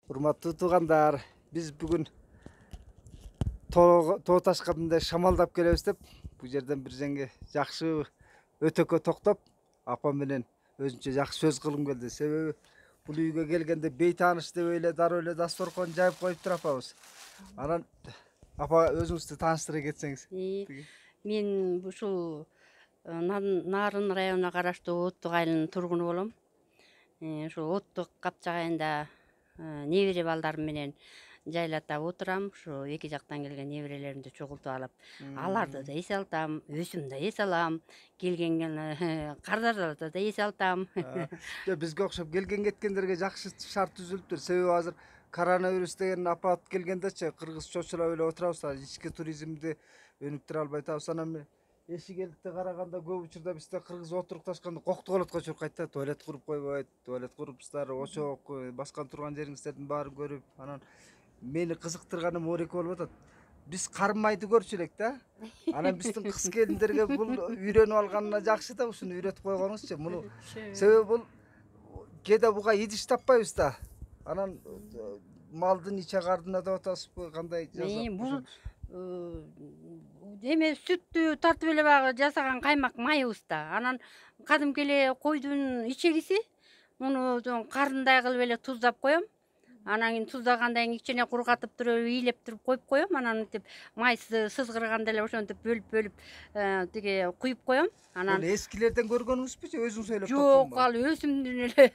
Урматтуу туугандар, биз бүгүн тоо ташка мындай шамалдап келебиз деп, бул жерден бир жеңге жакшы өтөккө токтоп, апа менен өзүнчө жакшы сөз кылгым келди. Себеби бул үйгө келгенде бейтааныш деп эле дароо эле дасторкон жайып коюптур апабыз. Анан апа өзүңүздү тааныштыра кетсеңиз. Мен ушул Нарын районуна караштуу Оттук айылынын тургуну болом. Ушул Оттук Капчак айылында небере балдарым менен жайлатап отурам. Ушу эки жактан келген неберелеримди чогултуп алып, аларды да эс алтам, өзүм да эс алам, келген кардарларды да эс алтам. Бизге окшоп келген кеткендерге жакшы шарт түзүлүптүр. Себеби азыр коронавирус деген апат келгендечи кыргыз чочулап эле отурабыз. Ички туризмди өнүктүрө албай атабыз. Анан эшик эликте караганда көп учурда бизде кыргыз отурукташканда коктуголотко чуркайт да. Туалет куруп койбойт, туалет курупсуздар, очок, баскан турган жериңиздердин баарын көрүп, анан мени кызыктырганы мореке болуп атат. Биз кармайды көрчү элек да. Анан биздин кыз келиндерге бул үйрөнүп алганына жакшы да, ушуну үйрөтүп койгонуңузчу. Муну себеби бул кээде буга идиш таппайбыз да. Анан малдын иче кардына деп атасызбы, кандай жазат? Бул эме сүттү тартып эле баягы жасаган каймак майыбыз да. Анан кадимки эле койдун ичегиси. Муну карындай кылып эле туздап коем. Анан кийин туздагандан кийин кичине кургатып туруп ыйлеп туруп коюп коем. Анан мынтип май сызгырганда эле ошентип бөлүп тиги куюп коем. Анан эскилерден көргөнүңүзбү же өзүңүз ойлоп тапкансызбы? Жок, ал өзүмдүн эле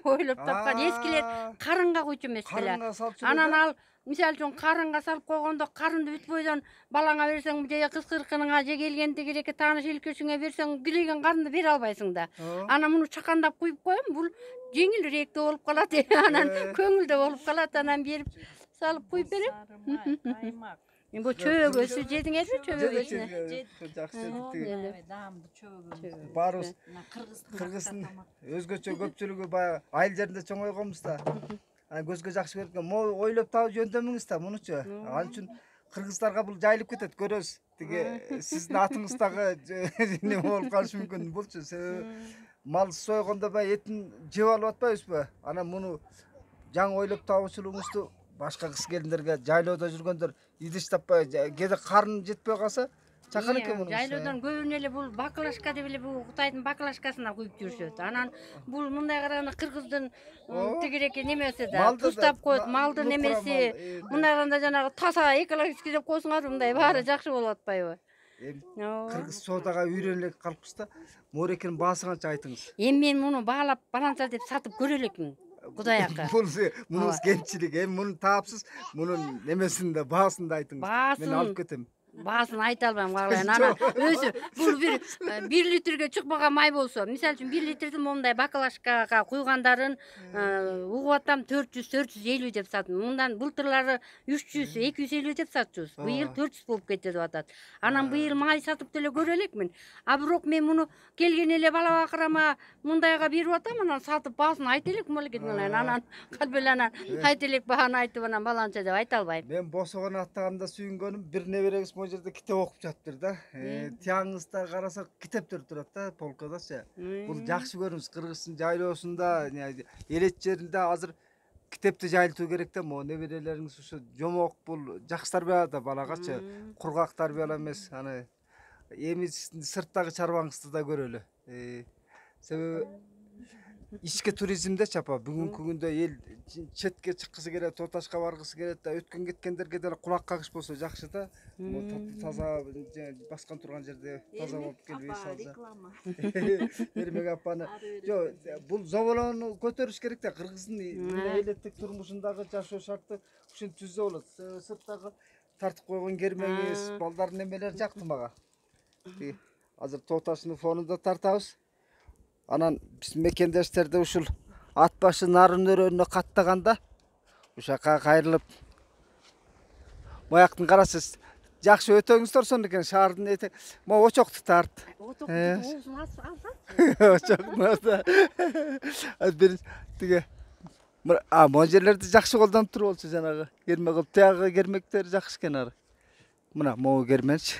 ойлоп тапкан. Эскилер карынга куйчу эмес беле. Карынга салчу. Анан ал мисалы үчүн карынга салып койгондо карынды бүт бойдон балаңа берсең же кыз кыркыныңа же келген тигиреке тааныш илкөөчүңө берсең күлөгөн карынды бере албайсың да. Анан муну чакандап куюп коем. Бул жеңилирээктүү болуп калат. Анан көңүлдүү болуп калат. Анан берип салып куюп берем. Бул чөбөгөсү жедиңерби? Чөбөгөсү жакшы жедик. Даамдуу чөбөгөбүз. Баарыбыз кыргыздын өзгөчө көпчүлүгү баягы айыл жеринде чоңойгонбуз да. Анан көзгө жакшы көрүп кеткен. Ойлоп таап жөндөмүңүз да мунучу. Ал үчүн кыргыздарга бул жайылып кетет, көрөбүз. Тиги сиздин атыңыз дагы неме болуп калышы мүмкүн булчу. Себеби мал сойгондо баягы этин жеп алып атпайбызбы? Анан муну жаңы ойлоп табуучулугуңузду башка кыз келиндерге жайлоодо жүргөндөр идиш таппай, кээде карны жетпей калса чакан экен муну. Жайлоодон көбүнө эле бул баклажка деп эле бул Кытайдын баклажкасына куюп жүрүшөт. Анан бул мындай караганда кыргыздын тигиреке немеси да, туздап коет, малдын немеси. Мындай караганда жанагы таза экологический деп койсоңар, мындай баары жакшы болуп атпайбы? Кыргыз соодага үйрөнүп элек калыппыз да. Морекенин баасы канча айтыңыз? Мен муну баалап баланча деп сатып көрө элекмин. Кудай ака. Мунуңуз кемчилик. Муну таапсыз, мунун немесин да баасын да айтыңыз. Мен алып кетем. Баасын айта албайм каалайын. Анан өзү бул бир литрге чыкпаган май болсо, мисалы үчүн 1 литрдин мондай баклажкага куйгандарын угуп атам 400-450 деп сатым. Мындан былтырлары 300-250 деп сатчубуз. Быйыл 400 болуп кетти деп атат. Анан быйыл май сатып деле көрө элекмин. А бирок мен муну келген эле бала бакырама мындайга берип атам, анан сатып баасын айта элекмин экен. Анан калбеле анан айта элек бааны айтып анан баланча деп айта албайм. Мен босогон аттаганда сүйүнгөнүм бир неберебиз бул жерде китеп окуп жатыптыр да. Тияңызда карасак китептер турат да, полкадачы. Бул жакшы көрүнүш. Кыргыздын жайлоосунда, элет жеринде азыр китепти жайылтуу керек да. Могу неберелериңиз ушу жомок, бул жакшы тарбия да балагачы. Кургак тарбиялар эмес. Аны эми сырттагы чарбаңызды да көрөлү. Себеби ички туризмдечи апа, бүгүнкү күндө эл четке чыккысы келет, тоо ташка баргысы келет да, өткөн кеткендерге деле кулак кагыш болсо жакшы да. Таза баскан турган жерде таза болуп келбей салса. Эрмек апаны. Жок, бул зоболоону көтөрүш керек да. Кыргыздын элеттик турмушундагы жашоо шарты ушинтип түзсө болот. Сырттагы тартып койгон кермеңиз, балдардын немелери жакты мага. Азыр тоо таштын фонунда тартабыз. Анан биз мекендештерди ушул ат башы нарын өрөөнүнө каттаганда ушака кайрылып мояктын карасыз жакшы өтөңүздөр сонун экен, шаардын эте. Могу очокту тарт. Очоктун Очокту. Бир тиги могу жерлерди жакшы колдонуп туруп болчу, жанагы керме кылып. Тиягы кермектер жакшы экен ары. Мына могу керменчи.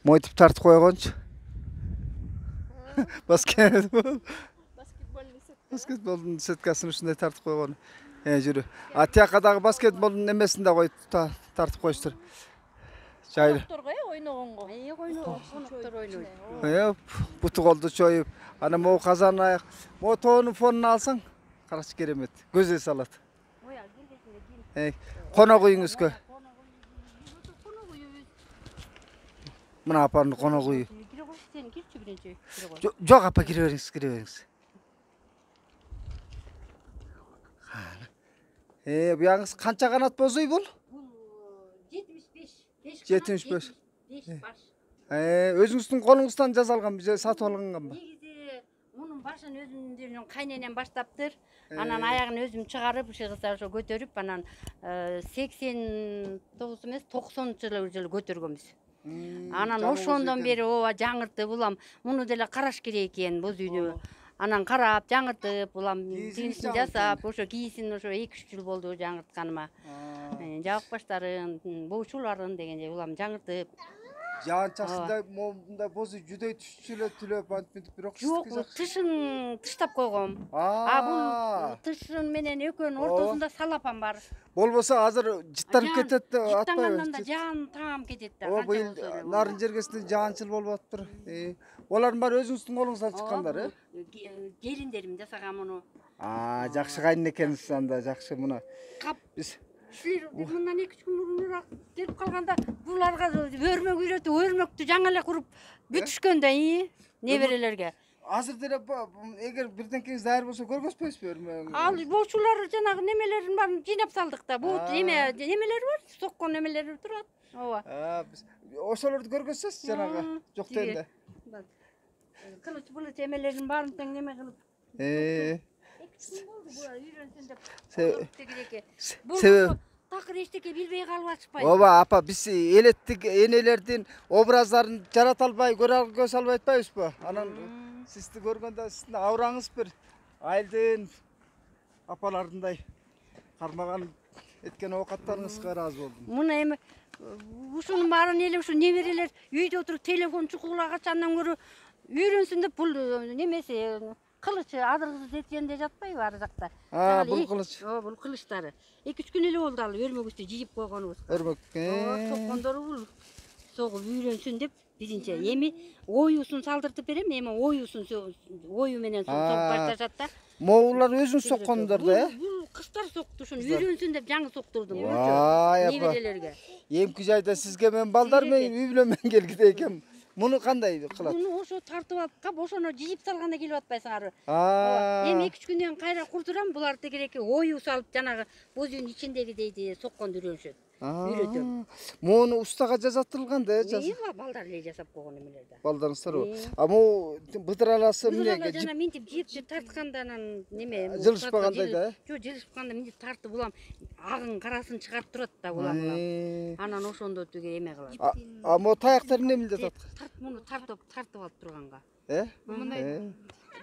Мойтуп тартып койгончу. Баскетбольный сет. Баскетболдун сеткасын ушундай тартып койгон. Жүрү. А тияка дагы баскетболдун эмесин да коюп тартып коюштур. Жайлы. Конокторго ойногонго. Коноктор ойнойт. Буту колду чоюп, ана могу казан аяк, могу тоонун фонун алсаң, карачы керемет. Көзгө салат. Конок үйүңүзгө. Мына апанын конок үйү. Сен кирчи биринчи. Жок апа, кире бериңиз. Буяңыз канча канат боз үй бул? 75. 75. 5 баш. Өзүңүздүн колуңуздан жасалганбы же сатып алынганбы? Негизи мунун башын өзүмдүн кайненем баштаптыр. Анан аягын өзүм чыгарып, ушул кыздар ошо көтөрүп, анан 89 эмес, 90-жылы көтөргөнбүз. Анан ошондон бери ооба жаңыртып улам муну деле караш керек экен боз үйнү. Анан карап, жаңыртып, улам тигинисин жасап, ошо кийисин ошо 2-3 жыл болду жаңыртканыма. Жабык баштарын, боушуларын дегенде улам жаңыртып. Жаан чачында мындай боз үй жүдөй түшүлөп антип бирок Жок, тышын тыштап койгом. Бул тышын менен экөөнүн ортосунда салапан бар. Болбосо азыр жыттанып кетет деп атпайбы? Жыттанганда да жаан таам кетет да. Быйыл нарын жергесинде жаанчыл болуп атыптыр. Олардын баары өзүңүздүн колуңуздан чыккандар, Келиндерим жасаган муну. Жакшы кайын экенсиз анда, жакшы мына. Биз Силер мындан 2-3 күн мурунураак келип калганда буларга өрмөк үйрөтүп, өрмөктү жаңы эле куруп бүтүшкөн да, неберелерге. Азыр деле эгер бирденкеңиз даяр болсо көргөзбөйсүзбү өрмөгүн? Ал боочулар жанагы немелерин баарын жыйнап салдык да. Бул немелер бар, соккон немелери турат. Ооба. Биз ошолорду көргөзсөз жанагы жок дегенде. Кылыч эмелерин баарын тең неме кылып. Себеби такыр эчтеке билбей калып атышпайбы? Ооба апа, биз элеттик энелердин образдарын жарата албай, көргөзө албай атпайбызбы? Анан сизди көргөндө сиздин аураңыз бир айылдын апаларындай кармаган эткен оокаттарыңызга ыраазы болдум. Муну эми ушунун баарын эле ушу неберелер үйдө отуруп телефон чукулагач андан көрө үйрөнсүн деп бул немеси кылыч адыргысыз эткенде жатпайбы ар жакта? Бул кылыч. Бул кылычтары. 2-3 күн эле болду ал өрмөгүбүздү жыйып койгонубузга. Өрмөк. Соккондору бул согуп үйрөнсүн деп биринчи эми оюсун салдыртып берем, эми оюсун ою менен согуп башташат да. Моулар өзүң соккондор да, Бул кыздар сокту, ушуну үйрөнсүн деп жаңы соктурдум. Неберелерге. Эмки жайда сизге мен балдар менен үй бүлө менен келгидей экем. Муну кандай кылат? Муну ошо тартып алып кап, ошону жыйып салганда келип атпайсыңарбы? Эми 2-3 күндөн кайра курдурам, булар тегереки ою салып жанагы боз үйдүн ичиндегидейди сокконду үйрөнүшөт. Үйрөтөм. Муну устага жасатылган да, балдар эле жасап койгон эмелерди. Балдарыңыздар. Могу быдыраласы эмнеге жана минтип жыйып тартканда анан неме жылышпагандай да? Жок, жылышпаганда минтип тартып улам агын карасын чыгарып турат да улам. Анан ошондо тиги эме кылат. Могу таяктар эмне менен тарт муну тартып алып турганга. Мындай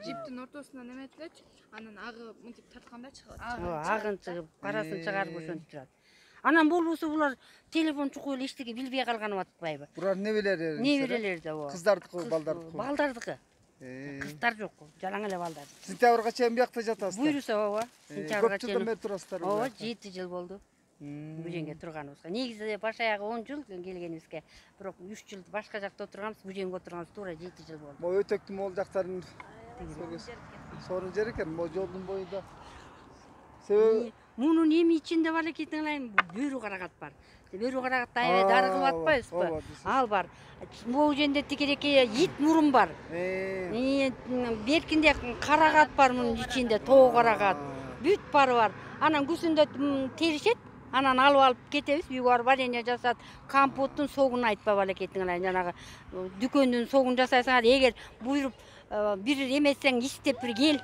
жиптин ортосунан эметилет, анан агы мынтип тартканда чыгат. Агын чыгып, карасын чыгарып ошентип турат. Анан болбосо булар телефон чукуп эле эчтеке билбей калганып атпайбы? Булар небелери? Неберелери да ооба. Кыздардыкы, балдардыкы? Балдардыкы. Кыздар жок, жалаң эле балдар. Сентябрга чейин биякта жатасыздар? Буйруса ооба. Көп жылдан бери турасыздар? Ооба, 7 жыл болду. Бул жерге турганыбызга. Негизи баш аягы 10 жыл келгенибизге, бирок 3 жыл башка жакта отурганбыз, бул жерге отурганыбыз туура 7 жыл болду. Могу өтөктүн могул жактарын сонун жер экен, могу жолдун боюнда. Себеби мунун эми ичинде бар экенин айлайм, бөрү карагат бар. Бөрү карагатты аябай дары кылып атпайбызбы? Ал бар. Могу жерде тигереке ит мурун бар. Беркинде карагат бар мунун ичинде, тоо карагат. Бүт бары бар. Анан күзүндө теришет, анан алып кетебиз, үйгө барып варенье жасат, компоттун согун айтпап эле кетиңер, жанагы дүкөндүн согун жасайсыңар, эгер буйруп бир эмесең иштеп бир кел.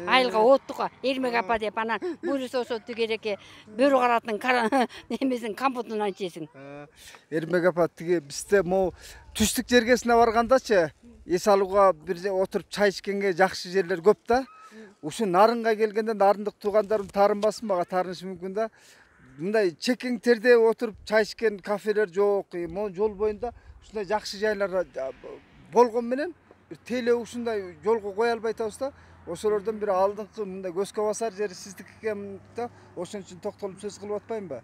Айылга оттука, Эрмек апа деп, анан буйруса ошо тигереке бөрү каратын эмесин компотун ичесиң. Эрмек апа тиги бизде могу түштүк жергесине баргандачы, эс алууга бир отуруп чай ичкенге жакшы жерлер көп да. Ушу нарынга келгенде нарындык туугандарым таарынбасын, мага таарынышы мүмкүн да. Мындай чекең терде отуруп чай ичкен кафелер жок. Могу жол боюнда ушундай жакшы жайлар болгон менен бир теле ушундай жолго кое албай атабыз да. Ошолордон бири алдыңкы мындай көзгө басар жери сиздики экен да, ошон үчүн токтолуп сөз кылып атпаймынбы?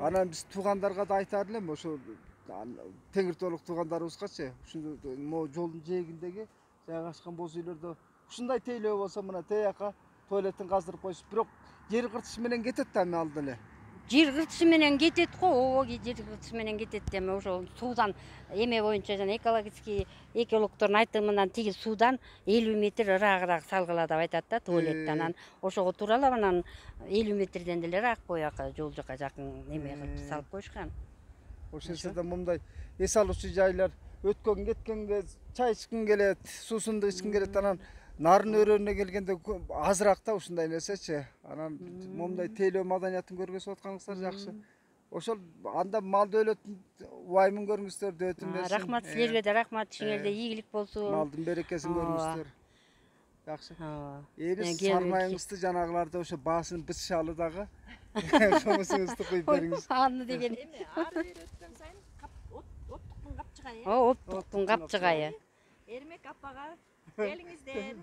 Анан биз туугандарга да айтаар элем, ошо теңир толук туугандарыбызгачы, ушул могу жолдун жээгиндеги жайгашкан боз үйлөрдө ушундай тейлөө болсо мына тияка туалеттин каздырып коюш, бирок жер кыртыш менен кетет да эми ал деле. Жер кыртышы менен кетет го, ооба жер кыртышы менен кетет эми ошол суудан эме боюнча жана экологический экологдордун айтымынан тиги суудан 50 метр ыраагыраак салгыла деп айтат да туалетти. Анан ошого тууралап анан 50 метрден деле ыраак бояка жол жака жакын эме кылып салып коюшкан. Ошентсе да мындай эс алуучу жайлар өткөн кеткенге чай ичкин келет, суусунду ичкин келет, анан нарын өрөөнүнө келгенде азыраак да ушундай нерсечи. Анан момундай тейлөө маданиятын көргөзүп атканыңыздар жакшы. Ошол анда мал дөөлөтүн убайымын көрүңүздөр, дөөтүн берсин. Рахмат силерге да рахмат, ишиңерде ийгилик болсун. Малдын берекесин көрүңүздөр. Жакшы. Эриз келбек. сармайыңызды жанагыларды ошо баасын бычышалы дагы. Комузуңузду куюп бериңиз. Аны деген. Эми ары бери өткөн сайын оттуктун капчыгайы. Оттуктун капчыгайы. Эрмек апага келиңиздер.